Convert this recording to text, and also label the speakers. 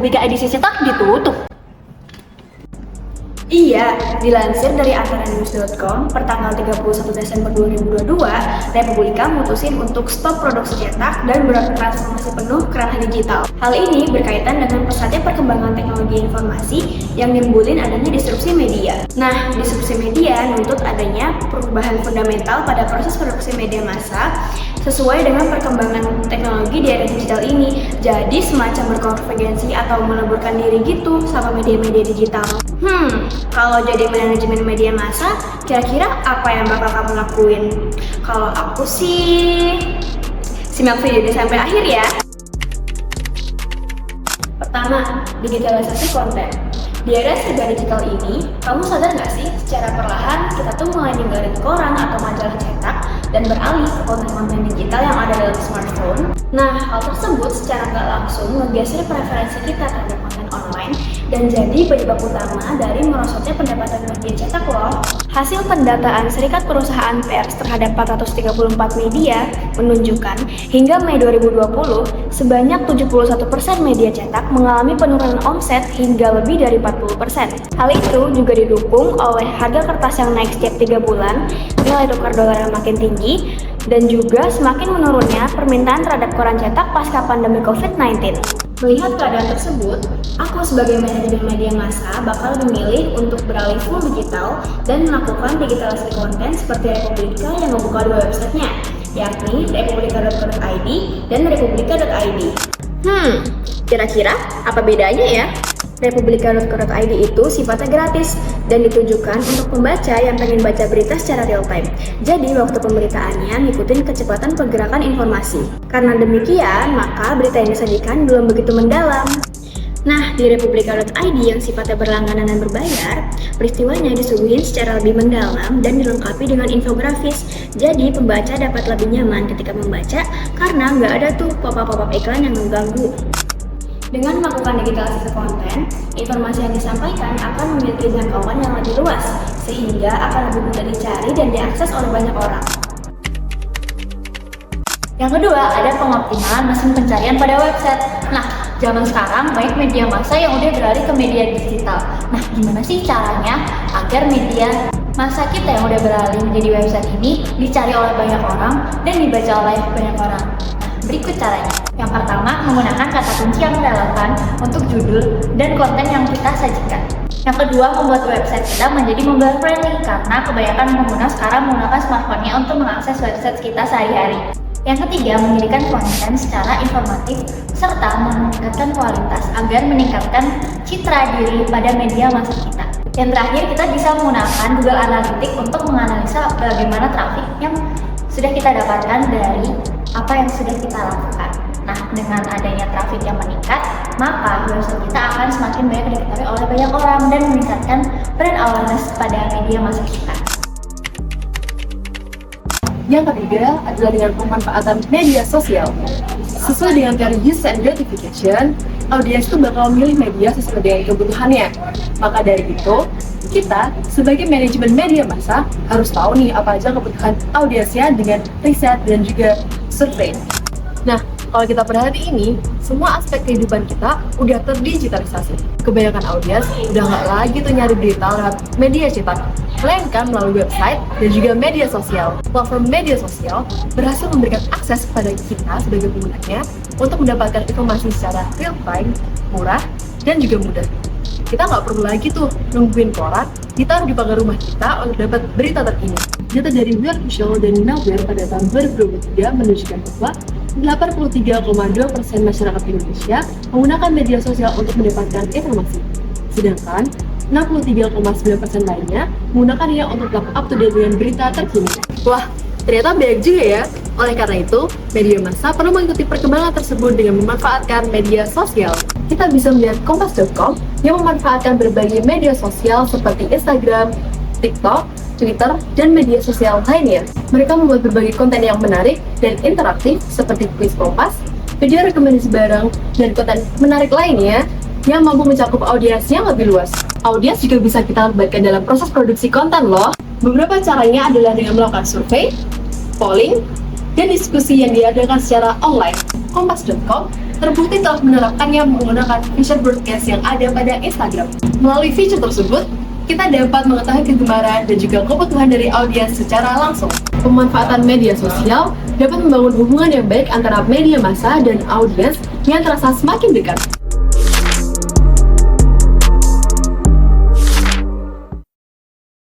Speaker 1: Republika edisi cetak ditutup.
Speaker 2: Iya, dilansir dari antaranews.com, pertanggal 31 Desember 2022, Republika mutusin untuk stop produksi cetak dan bertransformasi penuh ke ranah digital. Hal ini berkaitan dengan pesatnya perkembangan teknologi informasi yang nimbulin adanya disrupsi media. Nah, disrupsi media nuntut adanya perubahan fundamental pada proses produksi media massa sesuai dengan perkembangan teknologi di era digital ini. Jadi semacam berkonvergensi atau meleburkan diri gitu sama media-media digital. Kalau jadi manajemen media massa, kira-kira apa yang bakal kamu lakuin? Kalau aku sih, simak video ini sampai akhir ya. Pertama, digitalisasi konten. Di era serba digital ini, kamu sadar nggak sih secara perlahan kita tuh mulai ninggalin koran atau majalah cetak dan beralih ke konten-konten digital yang ada dalam smartphone? Nah, hal tersebut secara nggak langsung menggeser preferensi kita terhadap konten online dan jadi penyebab utama dari merosotnya pendapatan media cetak loh. Hasil pendataan Serikat Perusahaan Pers terhadap 434 media menunjukkan hingga Mei 2020, sebanyak 71% media cetak mengalami penurunan omset hingga lebih dari 40%. Hal itu juga didukung oleh harga kertas yang naik setiap 3 bulan, nilai tukar dolar yang makin tinggi, dan juga semakin menurunnya permintaan terhadap koran cetak pasca pandemi COVID-19. Melihat keadaan tersebut, aku sebagai manajemen media massa bakal memilih untuk beralih full digital dan melakukan digitalisasi konten seperti Republika yang membuka 2 websitenya, yakni republika.co.id dan republika.id. Kira-kira apa bedanya ya? Republika.co.id itu sifatnya gratis dan ditujukan untuk pembaca yang pengen baca berita secara real time. Jadi waktu pemberitaannya ngikutin kecepatan pergerakan informasi. Karena demikian, maka berita yang disajikan belum begitu mendalam. Nah, di republika.id yang sifatnya berlangganan dan berbayar, peristiwanya disuguhin secara lebih mendalam dan dilengkapi dengan infografis. Jadi pembaca dapat lebih nyaman ketika membaca karena nggak ada tuh pop-up iklan yang mengganggu. Dengan melakukan digitalisasi konten, informasi yang disampaikan akan memiliki jangkauan yang lebih luas, sehingga akan lebih mudah dicari dan diakses oleh banyak orang.
Speaker 1: Yang kedua, ada pengoptimalan mesin pencarian pada website. Nah, zaman sekarang banyak media massa yang udah beralih ke media digital. Nah, gimana sih caranya agar media massa kita yang udah beralih menjadi website ini dicari oleh banyak orang dan dibaca oleh banyak orang? Berikut caranya. Yang pertama, menggunakan kata kunci yang relevan untuk judul dan konten yang kita sajikan. Yang kedua, membuat website kita menjadi mobile friendly karena kebanyakan pengguna sekarang menggunakan smartphone-nya untuk mengakses website kita sehari-hari. Yang ketiga, menjadikan konten secara informatif serta meningkatkan kualitas agar meningkatkan citra diri pada media massa kita. Yang terakhir, kita bisa menggunakan Google Analytics untuk menganalisa bagaimana traffic yang sudah kita dapatkan dari apa yang sudah kita lakukan. Nah, dengan adanya traffic yang meningkat, maka website kita akan semakin banyak diketahui oleh banyak orang dan meningkatkan brand awareness pada media massa kita.
Speaker 3: Yang ketiga adalah dengan pemanfaatan media sosial. Sesuai dengan teori use and gratification, audiens itu bakal memilih media sesuai dengan kebutuhannya. Maka dari itu, kita sebagai manajemen media massa harus tahu nih apa aja kebutuhan audiensnya dengan riset dan juga survei. Nah, kalau kita perhati ini, semua aspek kehidupan kita udah terdigitalisasi. Kebanyakan audiens udah nggak lagi tuh nyari berita lewat media cetak, melainkan melalui website dan juga media sosial. Platform media sosial berhasil memberikan akses kepada kita sebagai penggunanya untuk mendapatkan informasi secara real time, murah, dan juga mudah. Kita nggak perlu lagi tuh nungguin koran ditaruh di pagar rumah kita untuk dapat berita terkini. Data dari Weird Visual dan Nowhere pada tahun 2023 menunjukkan bahwa 83,2% masyarakat Indonesia menggunakan media sosial untuk mendapatkan informasi. Sedangkan 63,9% lainnya menggunakannya untuk tetap up to date dengan berita terkini. Wah, ternyata banyak juga ya. Oleh karena itu, media massa perlu mengikuti perkembangan tersebut dengan memanfaatkan media sosial. Kita bisa melihat kompas.com yang memanfaatkan berbagai media sosial seperti Instagram, TikTok, Twitter, dan media sosial lainnya. Mereka membuat berbagai konten yang menarik dan interaktif seperti quiz Kompas, video rekomendasi barang, dan konten menarik lainnya yang mampu mencakup audiens yang lebih luas. Audiens juga bisa kita libatkan dalam proses produksi konten loh. Beberapa caranya adalah dengan melakukan survei, polling, dan diskusi yang diadakan secara online. Kompas.com terbukti telah menerapkannya menggunakan feature broadcast yang ada pada Instagram. Melalui feature tersebut, kita dapat mengetahui kegemaran dan juga kebutuhan dari audiens secara langsung. Pemanfaatan media sosial dapat membangun hubungan yang baik antara media massa dan audiens yang terasa semakin dekat.